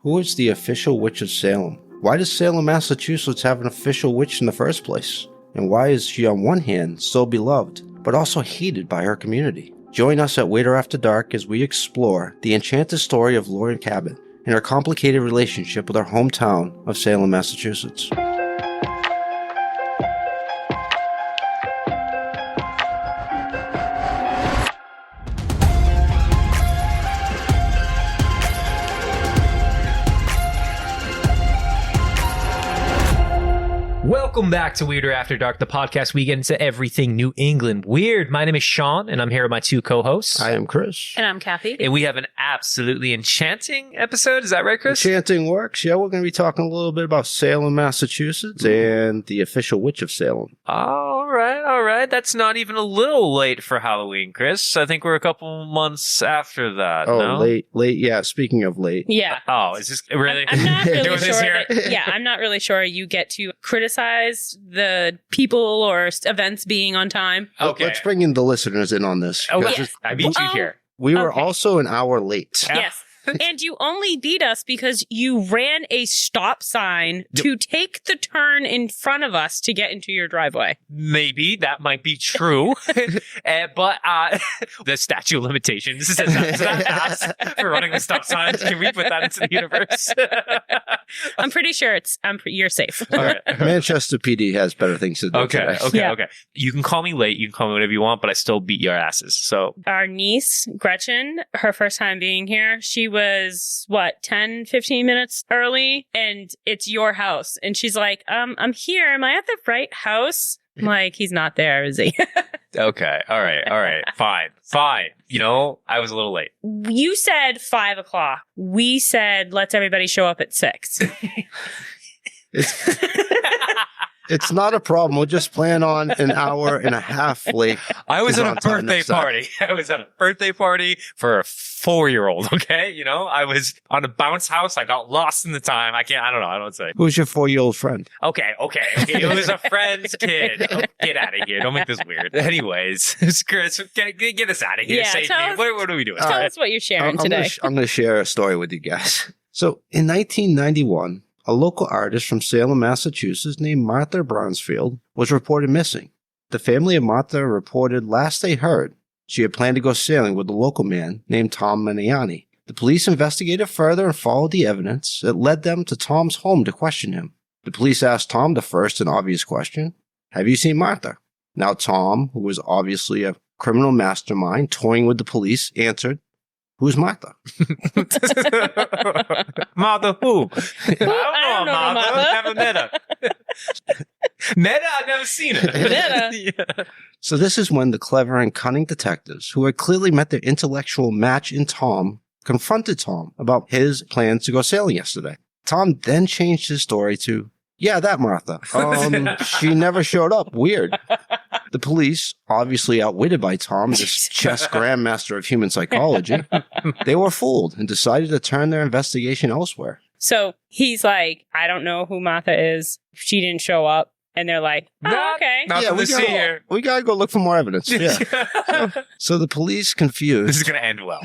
Who is the official witch of Salem? Why does Salem, Massachusetts have an official witch in the first place? And why is she on one hand so beloved, but also hated by her community? Join us at Waiter After Dark as we explore the enchanted story of Laurie Cabot and her complicated relationship with her hometown of Salem, Massachusetts. Welcome back to Weirder After Dark, the podcast we get into everything New England weird. My name is Sean, and I'm here with my two co-hosts. I am Chris. And I'm Kathy. And we have an absolutely enchanting episode. Is that right, Chris? Enchanting works. Yeah, we're going to be talking a little bit about Salem, Massachusetts, and the official witch of Salem. All right. That's not even a little late for Halloween, Chris. I think we're a couple months after that. Oh, no? late. Yeah, speaking of late. Yeah. Oh, is this really? I'm not really Doing this sure. here? I'm not really sure you get to criticize the people or events being on time. Okay. Let's bring in the listeners in on this. Oh, Yes. I beat you here. We were Okay. also an hour late. Yeah. Yes. And you only beat us because you ran a stop sign to take the turn in front of us to get into your driveway. Maybe that might be true, but the statute of limitations says that's for running the stop signs. Can we put that into the universe? I'm pretty sure you're safe. All right. Manchester PD has better things to do Okay. today. Okay. You can call me late. You can call me whatever you want, but I still beat your asses. So Our niece, Gretchen, her first time being here, she was, 10, 15 minutes early, and it's your house. And she's like, I'm here. Am I at the right house? I'm like, he's not there, is he? okay. All right. Fine. You know, I was a little late. You said 5 o'clock. We said, let's everybody show up at 6. It's not a problem. We'll just plan on an hour and a half late. I was Is at a on time birthday next time. party. I was at a birthday party for a 4-year-old. Okay, you know, I was on a bounce house. I got lost in the time. I don't know. I don't say. Who's your 4-year-old friend? Okay. It was a friend's kid. Oh, get out of here. Don't make this weird. Anyways, Chris, get us out of here. Yeah, Save tell me. us- What are we doing? Tell right. us what you're sharing I'm today. going to share a story with you guys. So in 1991, a local artist from Salem, Massachusetts named Martha Bronsfield was reported missing. The family of Martha reported last they heard she had planned to go sailing with a local man named Tom Maniani. The police investigated further and followed the evidence that led them to Tom's home to question him. The police asked Tom the first and obvious question, "Have you seen Martha?" Now Tom, who was obviously a criminal mastermind toying with the police, answered, "Who's Martha?" Martha who? I don't know Martha. Martha. Never met her. Met her? I've never seen her. Yeah. So this is when the clever and cunning detectives, who had clearly met their intellectual match in Tom, confronted Tom about his plans to go sailing yesterday. Tom then changed his story to, "Yeah, that Martha. She never showed up. Weird." The police, obviously outwitted by Tom, this chess grandmaster of human psychology, they were fooled and decided to turn their investigation elsewhere. So he's like, I don't know who Martha is. She didn't show up. And they're like, oh, okay. Nothing to see here. We gotta go look for more evidence. Yeah. So the police, confused, This is going to end well.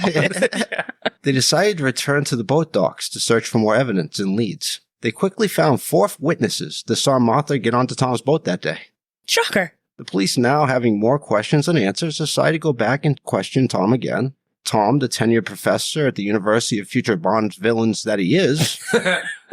they decided to return to the boat docks to search for more evidence and leads. They quickly found 4 witnesses that saw Martha get onto Tom's boat that day. Shocker. The police, now having more questions than answers, decided to go back and question Tom again. Tom, the tenured professor at the University of Future Bond Villains that he is,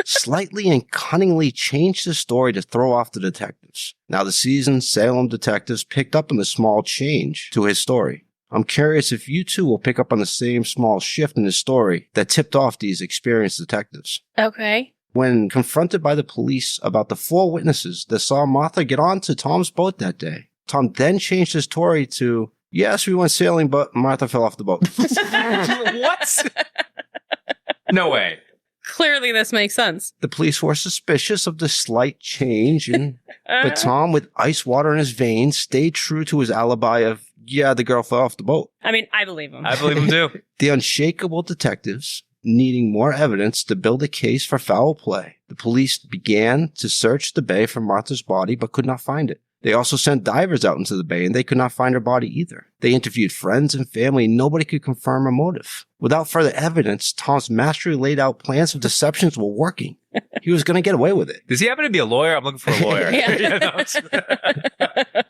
slightly and cunningly changed his story to throw off the detectives. Now, the seasoned Salem detectives picked up on the small change to his story. I'm curious if you two will pick up on the same small shift in his story that tipped off these experienced detectives. Okay. When confronted by the police about the 4 witnesses that saw Martha get onto Tom's boat that day, Tom then changed his story to, "Yes, we went sailing, but Martha fell off the boat." What? No way. Clearly this makes sense. The police were suspicious of the slight change, but Tom, with ice water in his veins, stayed true to his alibi of, "Yeah, the girl fell off the boat." I mean, I believe him. I believe him too. The unshakable detectives, needing more evidence to build a case for foul play, the police began to search the bay for Martha's body but could not find it. They also sent divers out into the bay, and they could not find her body either. They interviewed friends and family, and nobody could confirm her motive. Without further evidence, Tom's masterfully laid out plans of deceptions were working. He was going to get away with it. Does he happen to be a lawyer? I'm looking for a lawyer.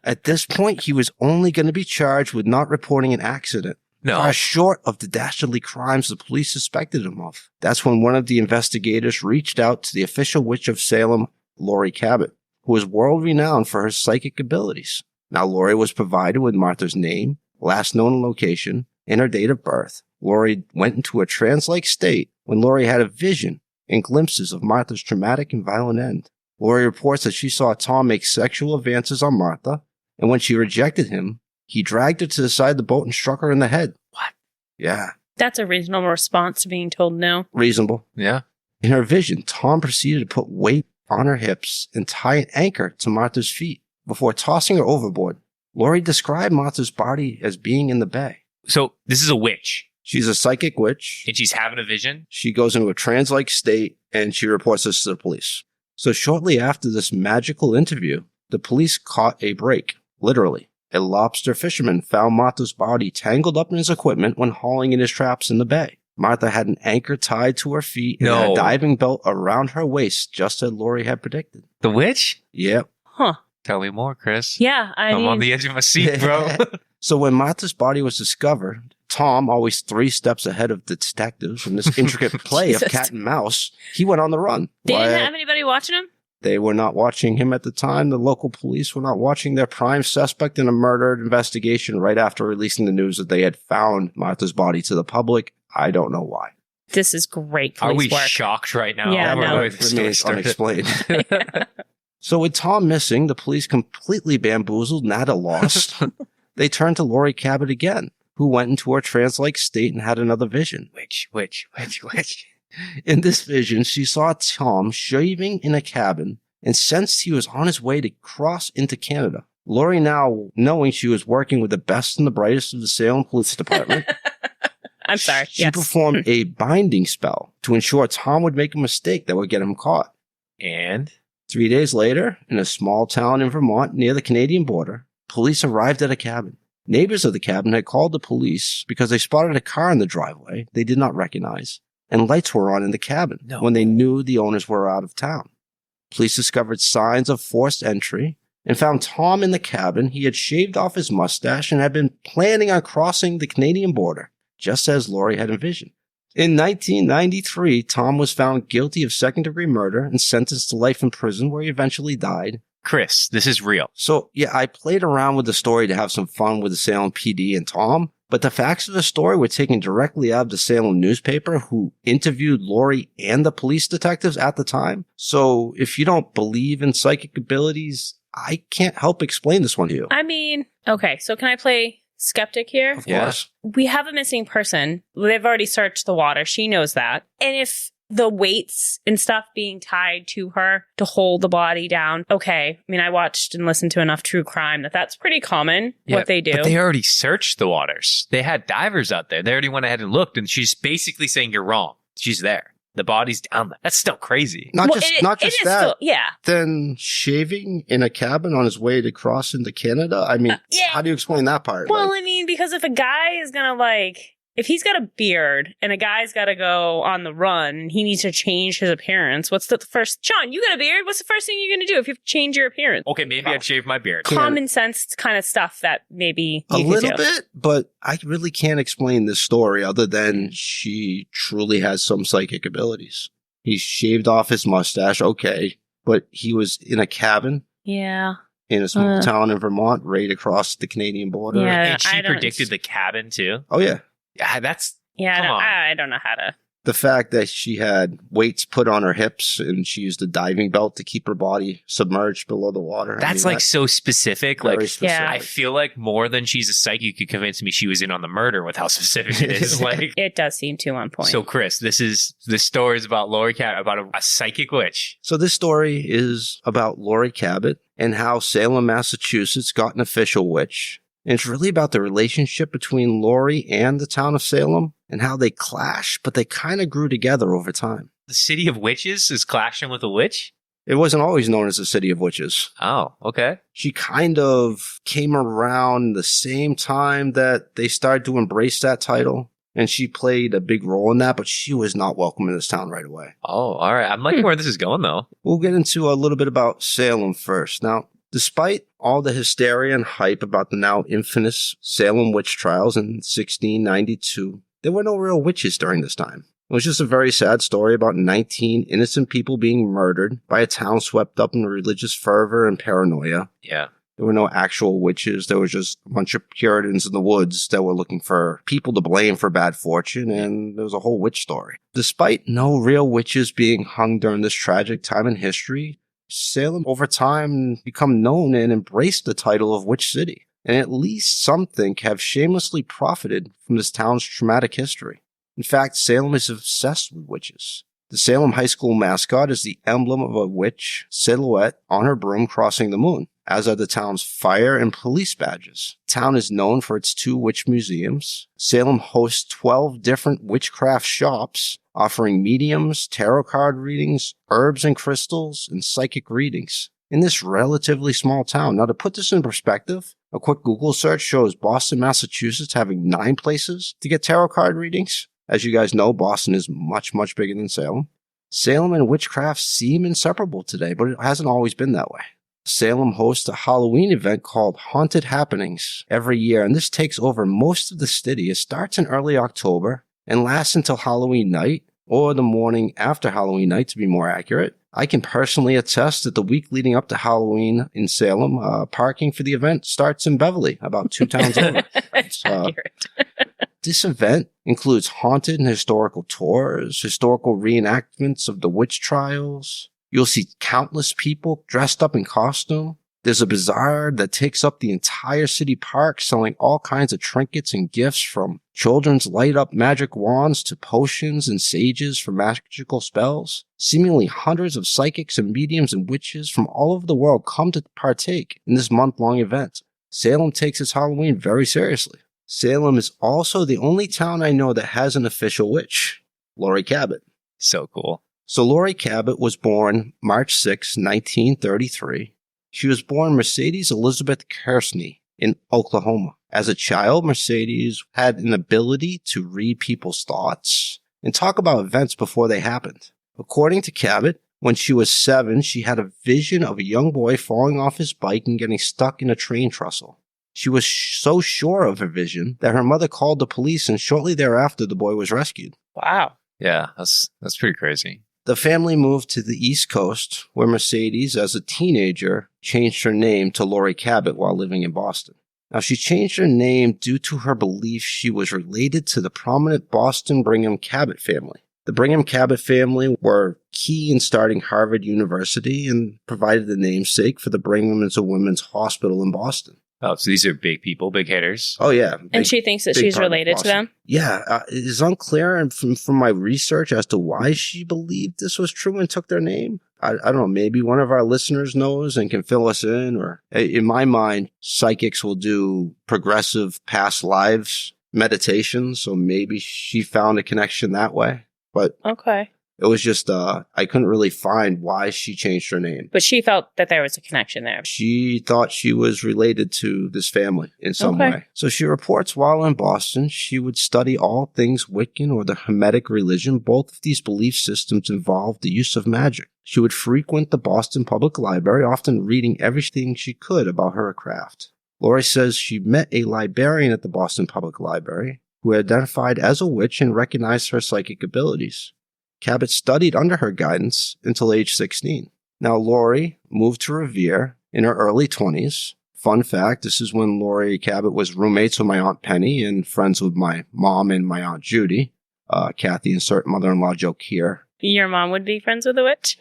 At this point, he was only going to be charged with not reporting an accident. No. Far short of the dastardly crimes the police suspected him of. That's when one of the investigators reached out to the official witch of Salem, Laurie Cabot, who was world-renowned for her psychic abilities. Now, Laurie was provided with Martha's name, last known location, and her date of birth. Laurie went into a trance-like state when Laurie had a vision and glimpses of Martha's traumatic and violent end. Laurie reports that she saw Tom make sexual advances on Martha, and when she rejected him, he dragged her to the side of the boat and struck her in the head. What? Yeah. That's a reasonable response to being told no. Reasonable. Yeah. In her vision, Tom proceeded to put weight on her hips and tie an anchor to Martha's feet before tossing her overboard. Laurie described Martha's body as being in the bay. So this is a witch. She's a psychic witch. And she's having a vision? She goes into a trance-like state, and she reports this to the police. So shortly after this magical interview, the police caught a break, literally. A lobster fisherman found Martha's body tangled up in his equipment when hauling in his traps in the bay. Martha had an anchor tied to her feet and had a diving belt around her waist, just as Laurie had predicted. The witch? Yep. Huh. Tell me more, Chris. Yeah, I'm on the edge of my seat, bro. So when Martha's body was discovered, Tom, always 3 steps ahead of the detectives in this intricate play of cat and mouse, he went on the run. They didn't have anybody watching him? They were not watching him at the time. The local police were not watching their prime suspect in a murder investigation right after releasing the news that they had found Martha's body to the public. I don't know why. This is great police Are we work. shocked right now? Yeah, no. It remains unexplained. So with Tom missing, the police completely bamboozled and at a loss. They turned to Laurie Cabot again, who went into her trance-like state and had another vision. Witch. In this vision, she saw Tom shaving in a cabin and sensed he was on his way to cross into Canada. Laurie, now knowing she was working with the best and the brightest of the Salem Police Department, I'm sorry. she performed a binding spell to ensure Tom would make a mistake that would get him caught. And 3 days later, in a small town in Vermont near the Canadian border, police arrived at a cabin. Neighbors of the cabin had called the police because they spotted a car in the driveway they did not recognize, and lights were on in the cabin when they knew the owners were out of town. Police discovered signs of forced entry and found Tom in the cabin. He had shaved off his mustache and had been planning on crossing the Canadian border, just as Laurie had envisioned. In 1993, Tom was found guilty of second-degree murder and sentenced to life in prison, where he eventually died. Chris, this is real. So, yeah, I played around with the story to have some fun with the Salem PD and Tom, but the facts of the story were taken directly out of the Salem newspaper, who interviewed Laurie and the police detectives at the time. So if you don't believe in psychic abilities, I can't help explain this one to you. I mean, okay, so can I play skeptic here? Of course. We have a missing person. They've already searched the water. She knows that. And if the weights and stuff being tied to her to hold the body down. Okay. I mean, I watched and listened to enough true crime that's pretty common what they do. But they already searched the waters. They had divers out there. They already went ahead and looked, and she's basically saying you're wrong. She's there. The body's down there. That's still crazy. Not just that. Still, yeah. Then shaving in a cabin on his way to cross into Canada? I mean, how do you explain that part? Well, I mean, because if a guy is going to if he's got a beard and a guy's got to go on the run and he needs to change his appearance, what's the first? Sean, you got a beard. What's the first thing you're going to do if you change your appearance? Okay, maybe I'd shave my beard. Common sense kind of stuff that maybe you a little do. bit, but I really can't explain this story other than she truly has some psychic abilities. He shaved off his mustache, okay, but he was in a cabin. Yeah. In a small town in Vermont, right across the Canadian border. Yeah, and she predicted the cabin too. Oh, yeah. Yeah, that's... I don't know how to... The fact that she had weights put on her hips and she used a diving belt to keep her body submerged below the water. That's so specific. Specific. Yeah. I feel like more than she's a psychic, you could convince me she was in on the murder with how specific it is. It does seem too on point. So, Chris, this story is about Laurie Cabot, about a psychic witch. So this story is about Laurie Cabot and how Salem, Massachusetts got an official witch. And it's really about the relationship between Laurie and the town of Salem and how they clash, but they kind of grew together over time. The city of witches is clashing with a witch? It wasn't always known as the City of Witches. Oh, okay. She kind of came around the same time that they started to embrace that title. And she played a big role in that, but she was not welcome in this town right away. Oh, all right. I'm liking where this is going, though. We'll get into a little bit about Salem first. Now, despite all the hysteria and hype about the now infamous Salem witch trials in 1692, there were no real witches during this time. It was just a very sad story about 19 innocent people being murdered by a town swept up in religious fervor and paranoia. Yeah. There were no actual witches. There was just a bunch of Puritans in the woods that were looking for people to blame for bad fortune, and there was a whole witch story. Despite no real witches being hung during this tragic time in history, Salem over time become known and embraced the title of Witch City, and at least some think have shamelessly profited from this town's traumatic history. In fact, Salem is obsessed with witches. The Salem High School mascot is the emblem of a witch silhouette on her broom crossing the moon, as are the town's fire and police badges. The town is known for its 2 witch museums. Salem hosts 12 different witchcraft shops offering mediums, tarot card readings, herbs and crystals, and psychic readings in this relatively small town. Now, to put this in perspective, a quick Google search shows Boston, Massachusetts having 9 places to get tarot card readings. As you guys know, Boston is much, much bigger than Salem. Salem and witchcraft seem inseparable today, but it hasn't always been that way. Salem hosts a Halloween event called Haunted Happenings every year, and this takes over most of the city. It starts in early October and lasts until Halloween night, or the morning after Halloween night, to be more accurate. I can personally attest that the week leading up to Halloween in Salem, parking for the event starts in Beverly, about 2 towns over. That's accurate. This event includes haunted and historical tours, historical reenactments of the witch trials. You'll see countless people dressed up in costume. There's a bazaar that takes up the entire city park, selling all kinds of trinkets and gifts, from children's light-up magic wands to potions and sages for magical spells. Seemingly hundreds of psychics and mediums and witches from all over the world come to partake in this month-long event. Salem takes its Halloween very seriously. Salem is also the only town I know that has an official witch, Laurie Cabot. So cool. So Laurie Cabot was born March 6, 1933. She was born Mercedes Elizabeth Kersney in Oklahoma. As a child, Mercedes had an ability to read people's thoughts and talk about events before they happened. According to Cabot, when she was 7, she had a vision of a young boy falling off his bike and getting stuck in a train trestle. She was so sure of her vision that her mother called the police, and shortly thereafter, the boy was rescued. Wow. Yeah, that's pretty crazy. The family moved to the East Coast, where Mercedes, as a teenager, changed her name to Laurie Cabot while living in Boston. Now, she changed her name due to her belief she was related to the prominent Boston Brigham Cabot family. The Brigham Cabot family were key in starting Harvard University and provided the namesake for the Brigham and Women's Hospital in Boston. Oh, so these are big people, big hitters. Oh, yeah. And she thinks that she's related to them? Yeah. It is unclear and from my research as to why she believed this was true and took their name. I don't know. Maybe one of our listeners knows and can fill us in. Or in my mind, psychics will do progressive past lives meditation. So maybe she found a connection that way. But okay. It was just, I couldn't really find why she changed her name. But she felt that there was a connection there. She thought she was related to this family in some way. So she reports while in Boston, she would study all things Wiccan or the Hermetic religion. Both of these belief systems involved the use of magic. She would frequent the Boston Public Library, often reading everything she could about her craft. Laurie says she met a librarian at the Boston Public Library who identified as a witch and recognized her psychic abilities. Cabot studied under her guidance until age 16. Now, Laurie moved to Revere in her early 20s. Fun fact, this is when Laurie Cabot was roommates with my Aunt Penny and friends with my mom and my Aunt Judy. Kathy, insert mother-in-law joke here. Your mom would be friends with a witch?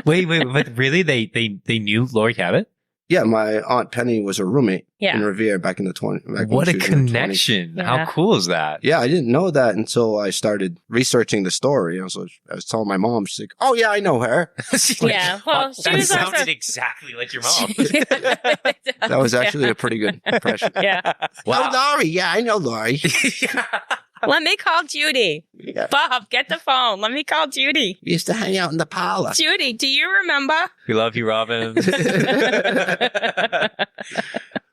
Wait, but really? They knew Laurie Cabot? Yeah, my Aunt Penny was a roommate in Revere back in the 20s. What a connection. How cool is that? Yeah, I didn't know that until I started researching the story. I was telling my mom, she's like, oh, yeah, I know her. Yeah, well, she was sounded also exactly like your mom. That was actually a pretty good impression. Yeah. Wow. Oh, Laurie. Yeah, I know Laurie. Let me call Judy. Yeah. Bob, get the phone. Let me call Judy. We used to hang out in the parlor. Judy, do you remember? We love you, Robin.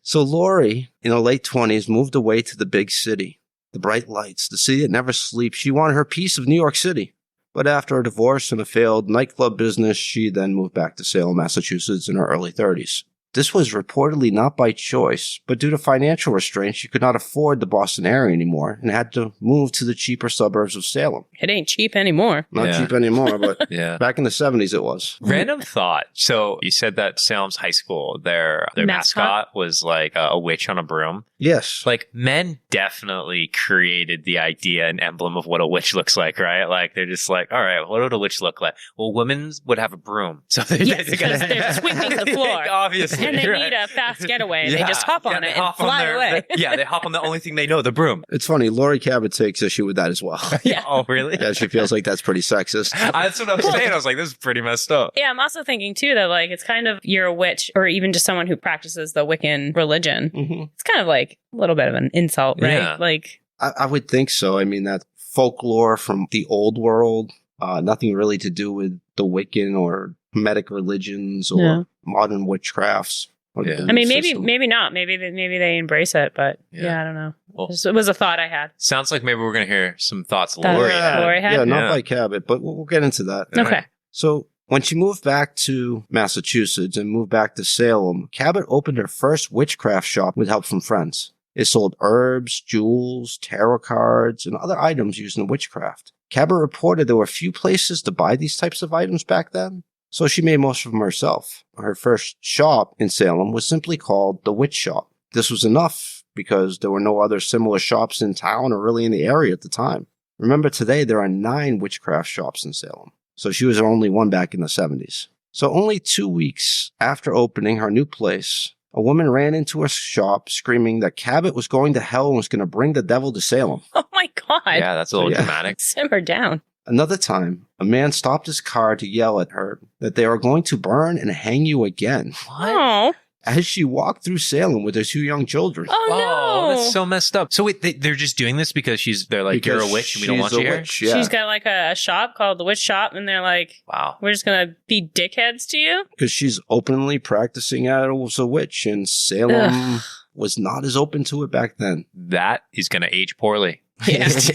So Laurie, in her late 20s, moved away to the big city. The bright lights, the city that never sleeps. She wanted her piece of New York City. But after a divorce and a failed nightclub business, she then moved back to Salem, Massachusetts in her early 30s. This was reportedly not by choice, but due to financial restraints, she could not afford the Boston area anymore and had to move to the cheaper suburbs of Salem. It ain't cheap anymore. Not cheap anymore, but Yeah. back in the 70s it was. Random thought. So you said that Salem's high school, their mascot was like a witch on a broom. Yes. Like, men definitely created the idea and emblem of what a witch looks like, right? Like, they're just like, all right, what would a witch look like? Well, women would have a broom. So Yes, because they're sweeping the floor. Obviously. And they right? need a fast getaway. They Yeah. just hop on they it and hop on fly their- away. they hop on the only thing they know, the broom. It's funny, Laurie Cabot takes issue with that as well. Yeah. Oh, really? Yeah, she feels like that's pretty sexist. That's what I'm saying. I was like, this is pretty messed up. Yeah, I'm also thinking too that like it's kind of you're a witch or even just someone who practices the Wiccan religion. Mm-hmm. It's kind of like a little bit of an insult, right? Yeah. Like I would think so. I mean, that folklore from the old world, nothing really to do with the Wiccan or Hermetic religions or Yeah. modern witchcrafts. or the Yeah. belief I mean system. maybe not. Maybe they embrace it, but Yeah. yeah, I don't know. Well, It was a thought I had. sounds like maybe we're going to hear some thoughts That- Laurie Yeah. had. Laurie had? Yeah, not Yeah. by Cabot, but we'll get into that. Yeah. Okay. So when she moved back to Massachusetts and moved back to Salem, Cabot opened her first witchcraft shop with help from friends. It sold herbs, jewels, tarot cards, and other items used in witchcraft. Cabot reported there were few places to buy these types of items back then, so she made most of them herself. Her first shop in Salem was simply called the Witch Shop. This was enough because there were no other similar shops in town or really in the area at the time. Remember, today there are 9 witchcraft shops in Salem, so she was the only one back in the 70s. So only 2 weeks after opening her new place, a woman ran into her shop screaming that Cabot was going to hell and was going to bring the devil to Salem. Oh my god. Yeah, that's a little Yeah. dramatic. Simmer down. Another time, a man stopped his car to yell at her that they are going to burn and hang you again Oh. as she walked through Salem with her 2 young children. Oh no. that's so messed up. So wait, they're just doing this because they're like, Because you're a witch and we don't she's want a you here? witch, yeah. She's got like a shop called the Witch Shop, and they're like, Wow. we're just gonna be dickheads to you. Because she's openly practicing as a witch, and Salem was not as open to it back then. That is going to age poorly. Yes.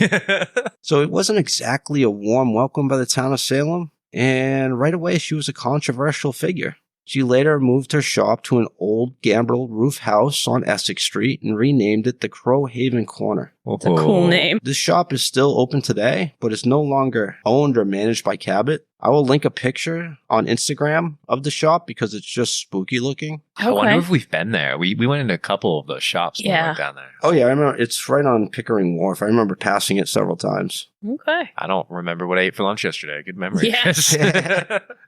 So it wasn't exactly a warm welcome by the town of Salem, and right away she was a controversial figure. She later moved her shop to an old gambrel roof house on Essex Street and renamed it the Crow Haven Corner. It's a cool name. This shop is still open today, but it's no longer owned or managed by Cabot. I will link a picture on Instagram of the shop because it's just spooky looking. I wonder Okay. if we've been there. We went into a couple of those shops when we Yeah. went down there. Oh yeah, I remember it's right on Pickering Wharf. I remember passing it several times. Okay. I don't remember what I ate for lunch yesterday. Good memory. Yes.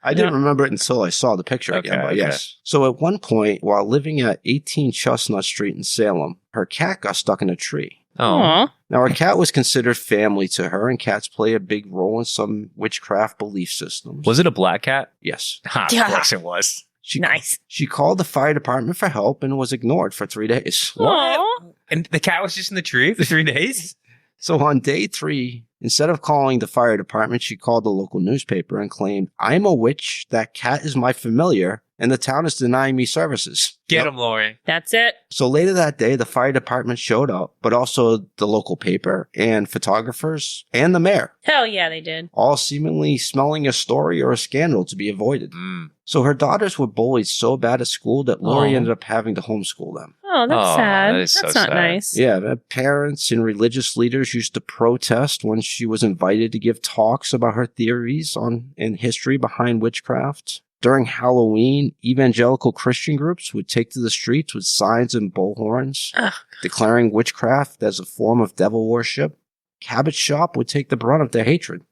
I didn't remember it until I saw the picture again, Okay, but okay. yes. So at one point, while living at 18 Chestnut Street in Salem, her cat got stuck in a tree. Oh, Aw. Now, her cat was considered family to her, and cats play a big role in some witchcraft belief systems. was it a black cat? Yes. Ha, Yeah. Of course it was. She, Nice. She called the fire department for help and was ignored for 3 days. Aw. And the cat was just in the tree for 3 days? So on day 3, instead of calling the fire department, she called the local newspaper and claimed, "I'm a witch, that cat is my familiar, and the town is denying me services." Get Yep. him, Laurie. That's it. So later that day, the fire department showed up, but also the local paper and photographers and the mayor, Hell yeah, they did. all seemingly smelling a story or a scandal to be avoided. Mm. So her daughters were bullied so bad at school that Laurie Oh. ended up having to homeschool them. Oh, that's Oh, sad. that is so That's not sad. nice. Yeah, the parents and religious leaders used to protest when she was invited to give talks about her theories on and history behind witchcraft. During Halloween, evangelical Christian groups would take to the streets with signs and bullhorns, Ugh. declaring witchcraft as a form of devil worship. Cabot's shop would take the brunt of their hatred,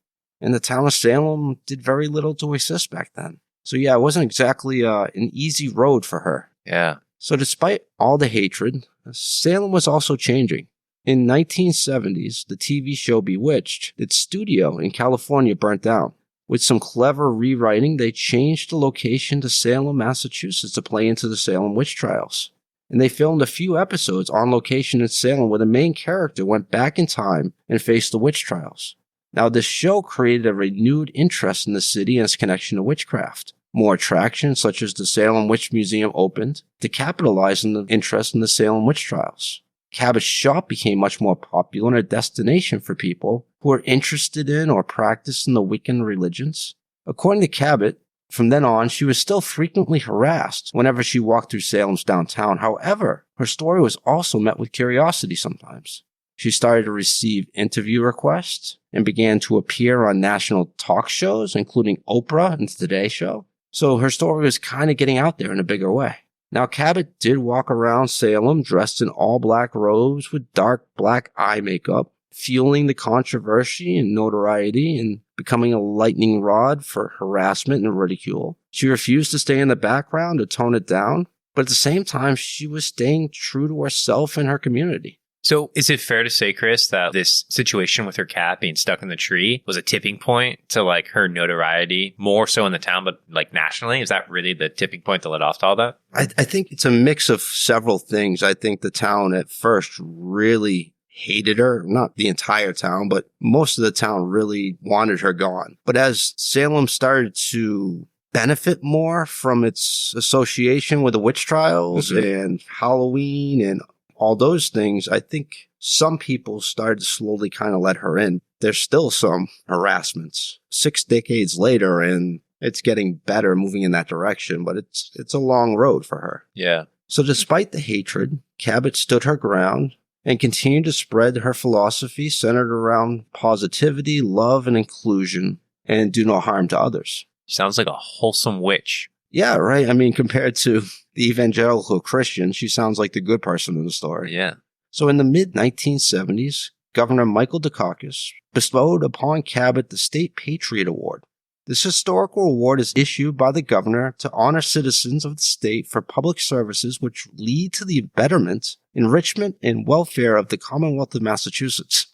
and the town of Salem did very little to assist back then. So yeah, it wasn't exactly an easy road for her. Yeah. So despite all the hatred, Salem was also changing. In 1970s, the TV show Bewitched, its studio in California burnt down. With some clever rewriting, they changed the location to Salem, Massachusetts to play into the Salem witch trials. and they filmed a few episodes on location in Salem where the main character went back in time and faced the witch trials. Now, this show created a renewed interest in the city and its connection to witchcraft. More attractions, such as the Salem Witch Museum, opened to capitalize on the interest in the Salem witch trials. Cabot's shop became much more popular and a destination for people who were interested in or practiced in the Wiccan religions. According to Cabot, from then on, she was still frequently harassed whenever she walked through Salem's downtown. However, her story was also met with curiosity sometimes. She started to receive interview requests and began to appear on national talk shows, including Oprah and the Today Show. So her story was kind of getting out there in a bigger way. Now, Cabot did walk around Salem dressed in all black robes with dark black eye makeup, fueling the controversy and notoriety and becoming a lightning rod for harassment and ridicule. She refused to stay in the background or tone it down, but at the same time, she was staying true to herself and her community. So is it fair to say, Chris, that this situation with her cat being stuck in the tree was a tipping point to like her notoriety, more so in the town, but like nationally? Is that really the tipping point that led off to all that? I think it's a mix of several things. I think the town at first really hated her, not the entire town, but most of the town really wanted her gone. But as Salem started to benefit more from its association with the witch trials and Halloween and all those things, I think some people started to slowly kind of let her in. There's still some harassments 6 decades later, and it's getting better moving in that direction, but it's a long road for her. Yeah. So despite the hatred, Cabot stood her ground and continued to spread her philosophy centered around positivity, love, and inclusion, and do no harm to others. Sounds like a wholesome witch. Yeah, right. I mean, compared to the evangelical Christian, she sounds like the good person in the story. Yeah. So in the mid-1970s, Governor Michael Dukakis bestowed upon Cabot the State Patriot Award. This historical award is issued by the governor to honor citizens of the state for public services which lead to the betterment, enrichment, and welfare of the Commonwealth of Massachusetts.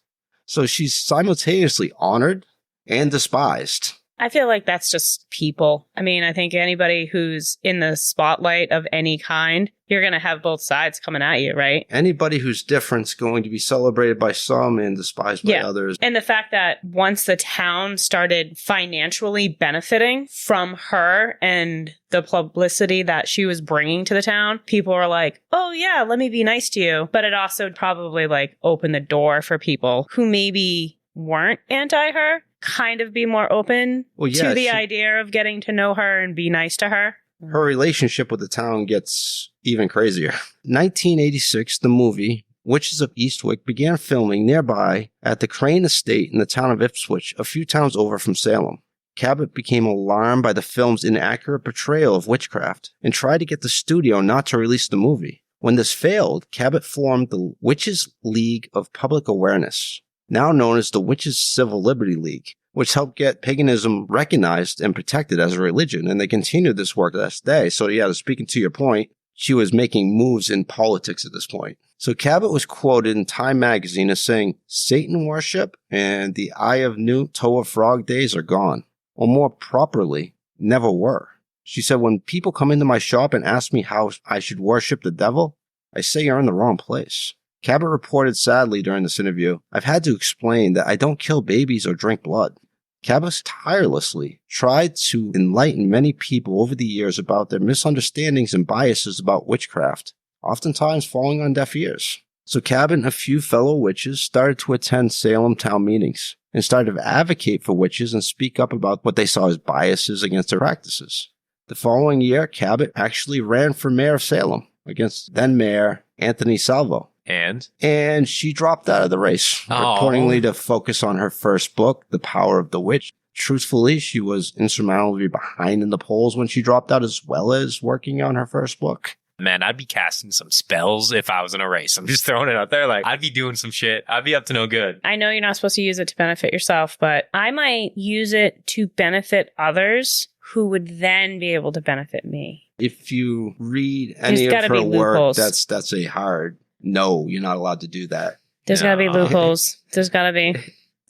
So she's simultaneously honored and despised. I feel like that's just people. I mean, I think anybody who's in the spotlight of any kind, you're going to have both sides coming at you, right? Anybody who's different is going to be celebrated by some and despised by others. And the fact that once the town started financially benefiting from her and the publicity that she was bringing to the town, people were like, oh yeah, let me be nice to you. But it also probably like opened the door for people who maybe weren't anti her kind of be more open to the idea of getting to know her and be nice to her. Her relationship with the town gets even crazier. 1986, the movie Witches of Eastwick began filming nearby at the Crane Estate in the town of Ipswich, a few towns over from Salem. Cabot became alarmed by the film's inaccurate portrayal of witchcraft and tried to get the studio not to release the movie. When this failed, Cabot formed the Witches League of Public Awareness, now known as the Witches Civil Liberty League, which helped get paganism recognized and protected as a religion, and they continued this work to this day. So yeah, speaking to your point, she was making moves in politics at this point. So Cabot was quoted in Time magazine as saying, Satan worship and the Eye of Newt, Toe of Frog days are gone, or more properly, never were. She said, when people come into my shop and ask me how I should worship the devil, I say you're in the wrong place. Cabot reported sadly during this interview, I've had to explain that I don't kill babies or drink blood. Cabot tirelessly tried to enlighten many people over the years about their misunderstandings and biases about witchcraft, oftentimes falling on deaf ears. So Cabot and a few fellow witches started to attend Salem town meetings and started to advocate for witches and speak up about what they saw as biases against their practices. The following year, Cabot actually ran for mayor of Salem against then-mayor Anthony Salvo. And she dropped out of the race, reportedly to focus on her first book, The Power of the Witch. Truthfully, she was insurmountably behind in the polls when she dropped out, as well as working on her first book. Man, I'd be casting some spells if I was in a race. I'm just throwing it out there. Like, I'd be doing some shit. I'd be up to no good. I know you're not supposed to use it to benefit yourself, but I might use it to benefit others who would then be able to benefit me. If you read any of her work, that's a hard no, you're not allowed to do that. There's got to be loopholes. There's got to be.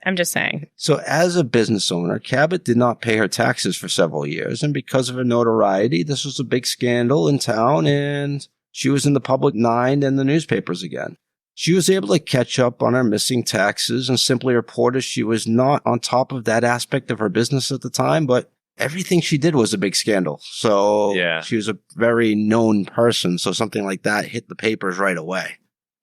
I'm just saying. So as a business owner, Cabot did not pay her taxes for several years. And because of her notoriety, this was a big scandal in town. And she was in the public eye and the newspapers again. She was able to catch up on her missing taxes and simply reported she was not on top of that aspect of her business at the time, but everything she did was a big scandal. So she was a very known person. So something like that hit the papers right away.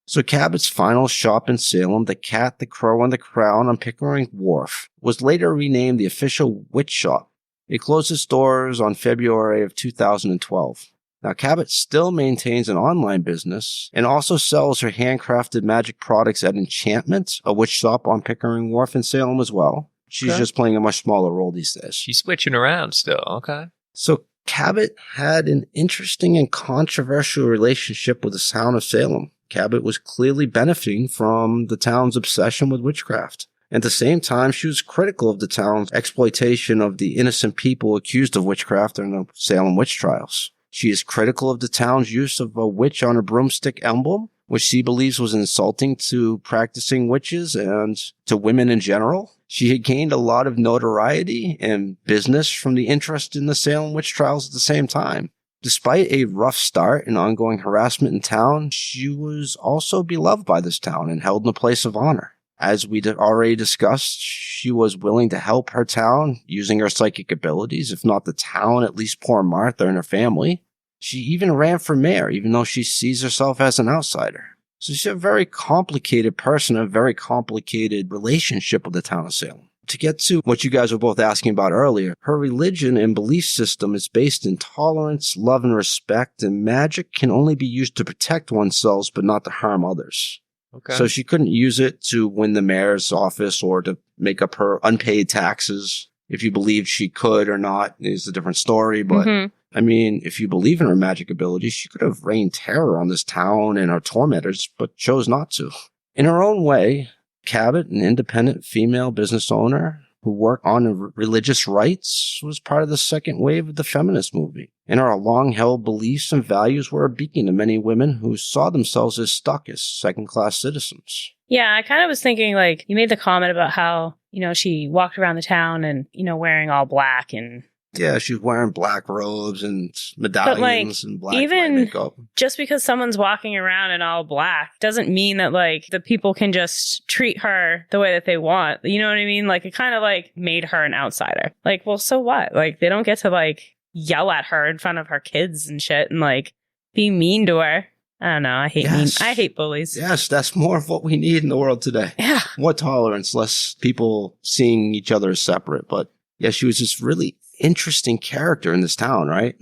So Cabot's final shop in Salem, the Cat, the Crow, and the Crown on Pickering Wharf, was later renamed the official witch shop. It closed its doors on February of 2012. Now, Cabot still maintains an online business and also sells her handcrafted magic products at Enchantment, a witch shop on Pickering Wharf in Salem as well. She's just playing a much smaller role these days. She's switching around still. Okay. So Cabot had an interesting and controversial relationship with the town of Salem. Cabot was clearly benefiting from the town's obsession with witchcraft. At the same time, she was critical of the town's exploitation of the innocent people accused of witchcraft during the Salem witch trials. She is critical of the town's use of a witch on a broomstick emblem, which she believes was insulting to practicing witches and to women in general. She had gained a lot of notoriety and business from the interest in the Salem witch trials at the same time. Despite a rough start and ongoing harassment in town, she was also beloved by this town and held in a place of honor. As we already discussed, she was willing to help her town using her psychic abilities, if not the town, at least poor Martha and her family. She even ran for mayor, even though she sees herself as an outsider. So she's a very complicated person, a very complicated relationship with the town of Salem. To get to what you guys were both asking about earlier, her religion and belief system is based in tolerance, love, and respect, and magic can only be used to protect oneself but not to harm others. Okay. So she couldn't use it to win the mayor's office or to make up her unpaid taxes. If you believed she could or not is a different story, but I mean, if you believe in her magic abilities, she could have rained terror on this town and her tormentors, but chose not to. In her own way, Cabot, an independent female business owner who worked on religious rights, was part of the second wave of the feminist movement. And her long-held beliefs and values were a beacon to many women who saw themselves as stuck as second-class citizens. Yeah, I kind of was thinking, like, you made the comment about how, she walked around the town and, wearing all black and... Yeah, she's wearing black robes and medallions and black makeup. Just because someone's walking around in all black doesn't mean that, the people can just treat her the way that they want. You know what I mean? It kind of, made her an outsider. Well, so what? They don't get to, yell at her in front of her kids and shit and, be mean to her. I don't know. I hate bullies. Yes, that's more of what we need in the world today. Yeah. More tolerance, less people seeing each other as separate. But, yeah, she was just really interesting character in this town, right?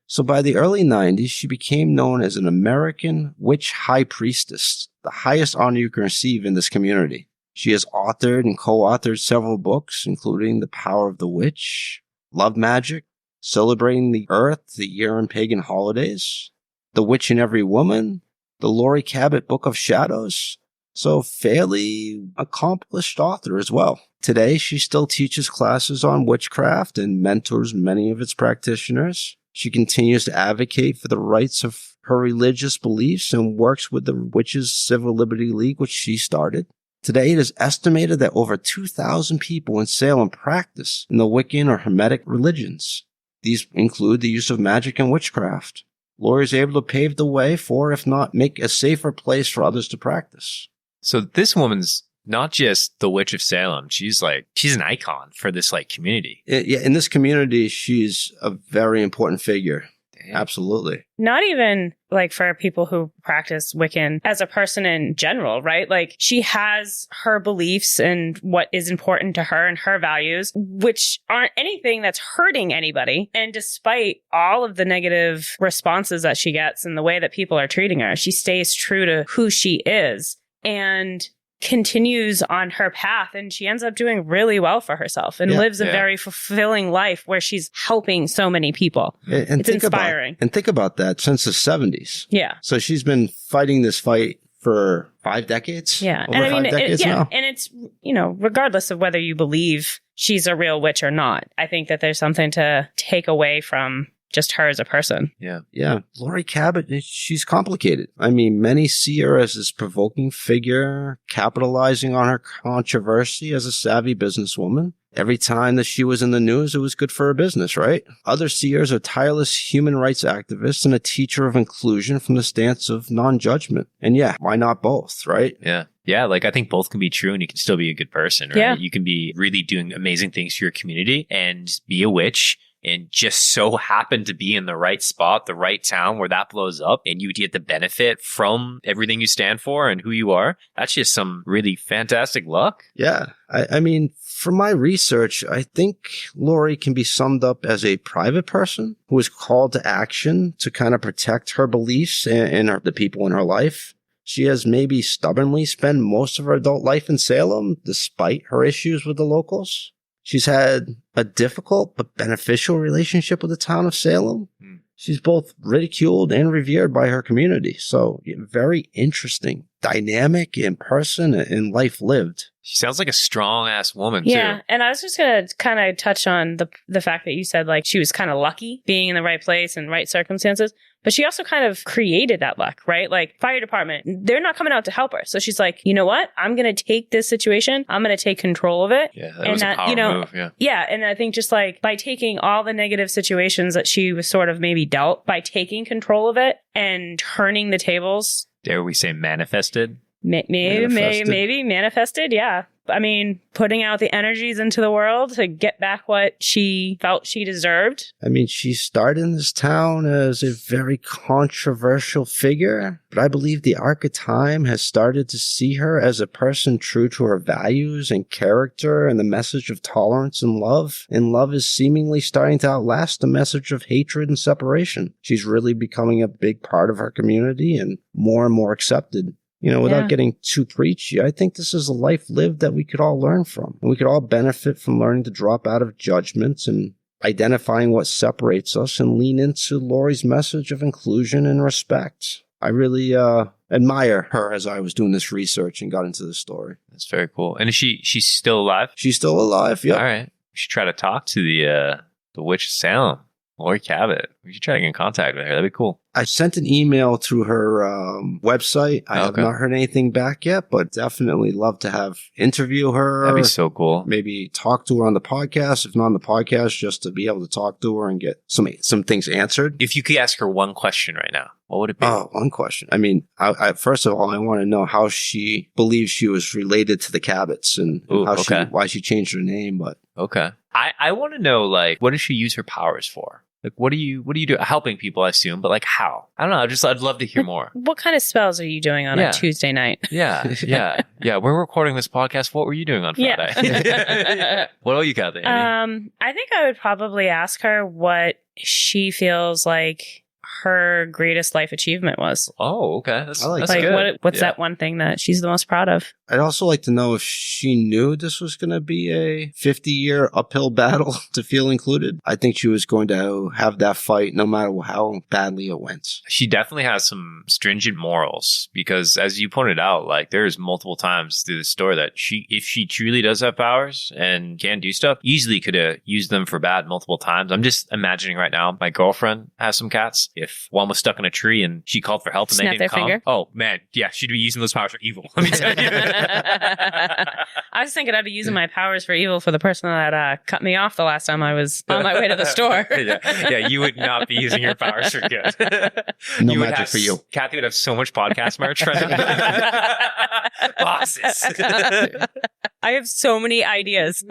So by the early 90s, she became known as an American witch high priestess, the highest honor you can receive in this community. She has authored and co-authored several books, including The Power of the Witch, Love Magic, Celebrating the Earth, the Year in Pagan Holidays, The Witch in Every Woman, the Laurie Cabot Book of Shadows. So fairly accomplished author as well. Today, she still teaches classes on witchcraft and mentors many of its practitioners. She continues to advocate for the rights of her religious beliefs and works with the Witches' Civil Liberty League, which she started. Today, it is estimated that over 2,000 people in Salem practice in the Wiccan or Hermetic religions. These include the use of magic and witchcraft. Laurie is able to pave the way for, if not make a safer place for others to practice. So this woman's not just the Witch of Salem. She's an icon for this community. Yeah, in this community, she's a very important figure. Damn. Absolutely. Not even for people who practice Wiccan as a person in general, right? She has her beliefs and what is important to her and her values, which aren't anything that's hurting anybody. And despite all of the negative responses that she gets and the way that people are treating her, she stays true to who she is and continues on her path, and she ends up doing really well for herself and lives a very fulfilling life where she's helping so many people. And it's inspiring. Think about that since the 70s. Yeah. So she's been fighting this fight for 5 decades. Yeah. Over 5 decades now. And it's, regardless of whether you believe she's a real witch or not, I think that there's something to take away from just her as a person. Yeah, Laurie Cabot, she's complicated. I mean, many see her as this provoking figure, capitalizing on her controversy as a savvy businesswoman. Every time that she was in the news, it was good for her business, right? Others see her as a tireless human rights activist and a teacher of inclusion from the stance of non-judgment. And yeah, why not both, right? Yeah. Yeah, like I think both can be true and you can still be a good person, right? Yeah. You can be really doing amazing things for your community and be a witch and just so happen to be in the right spot, the right town where that blows up and you get the benefit from everything you stand for and who you are. That's just some really fantastic luck. Yeah. I mean, from my research, I think Laurie can be summed up as a private person who is called to action to kind of protect her beliefs and the people in her life. She has maybe stubbornly spent most of her adult life in Salem, despite her issues with the locals. She's had a difficult but beneficial relationship with the town of Salem. She's both ridiculed and revered by her community. So very interesting, dynamic in person and life lived. She sounds like a strong ass woman Yeah, too. and I was just going to kind of touch on the fact that you said like she was kind of lucky being in the right place and right circumstances, but she also kind of created that luck, right? Like fire department, they're not coming out to help her. So she's like, you know what? I'm going to take this situation. I'm going to take control of it. Yeah, that was a power move. Yeah. Yeah, and I think just like by taking all the negative situations that she was sort of maybe dealt, by taking control of it and turning the tables. Dare we say manifested? Maybe manifested. Yeah. I mean, putting out the energies into the world to get back what she felt she deserved. I mean, she started in this town as a very controversial figure, but I believe the arc of time has started to see her as a person true to her values and character and the message of tolerance and love. And love is seemingly starting to outlast the message of hatred and separation. She's really becoming a big part of her community and more accepted. You know, without getting too preachy, I think this is a life lived that we could all learn from. And we could all benefit from learning to drop out of judgments and identifying what separates us and lean into Laurie's message of inclusion and respect. I really admire her as I was doing this research and got into the story. That's very cool. And is she's still alive? She's still alive, yeah. All right. We should try to talk to the witch of Salem, Laurie Cabot. We should try to get in contact with her. That'd be cool. I sent an email through her website. I have not heard anything back yet, but definitely love to interview her. That'd be so cool. Maybe talk to her on the podcast. If not on the podcast, just to be able to talk to her and get some things answered. If you could ask her one question right now, what would it be? Oh, one question. I mean, I first of all, I want to know how she believes she was related to the Cabots and why she changed her name. But okay, I want to know, like, what does she use her powers for? Like, what do you do? Helping people, I assume, but like how? I don't know. I'd love to hear more. What kind of spells are you doing on a Tuesday night? Yeah. We're recording this podcast. What were you doing on Friday? Yeah. What all you got there, Andy? I think I would probably ask her what she feels like her greatest life achievement was. Oh, okay. That's like good. What's that one thing that she's the most proud of? I'd also like to know if she knew this was going to be a 50-year uphill battle to feel included. I think she was going to have that fight no matter how badly it went. She definitely has some stringent morals because, as you pointed out, like there's multiple times through the story that if she truly does have powers and can do stuff, easily could have used them for bad multiple times. I'm just imagining right now, my girlfriend has some cats. If one was stuck in a tree and she called for help and they didn't come, finger? Oh man, yeah, she'd be using those powers for evil. Let me tell you. I was thinking I'd be using my powers for evil for the person that cut me off the last time I was on my way to the store. yeah, you would not be using your powers for good. No magic for you. Kathy would have so much podcast merch. Bosses. I have so many ideas.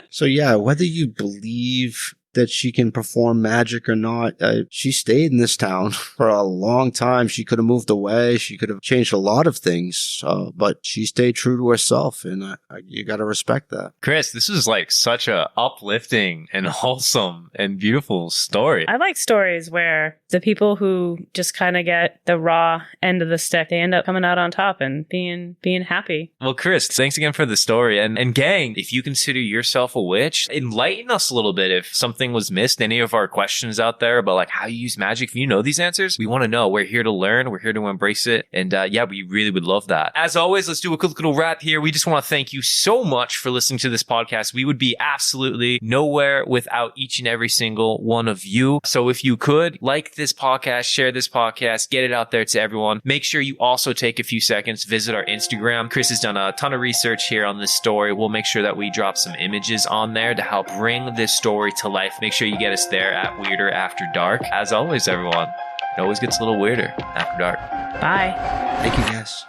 So yeah, whether you believe that she can perform magic or not, she stayed in this town for a long time. She could have moved away. She could have changed a lot of things, but she stayed true to herself, and you got to respect that. Chris, this is like such a uplifting and wholesome and beautiful story. I like stories where the people who just kind of get the raw end of the stick, they end up coming out on top and being happy. Well, Chris, thanks again for the story. And gang, if you consider yourself a witch, enlighten us a little bit if something anything was missed, any of our questions out there about like how you use magic, if you know these answers, we want to know. We're here to learn. We're here to embrace it. And yeah, we really would love that. As always, let's do a quick little wrap here. We just want to thank you so much for listening to this podcast. We would be absolutely nowhere without each and every single one of you. So if you could like this podcast, share this podcast, get it out there to everyone. Make sure you also take a few seconds, visit our Instagram. Chris has done a ton of research here on this story. We'll make sure that we drop some images on there to help bring this story to life. Make sure you get us there at Weirder After Dark. As always, everyone, it always gets a little weirder after dark. Bye. Thank you, guys.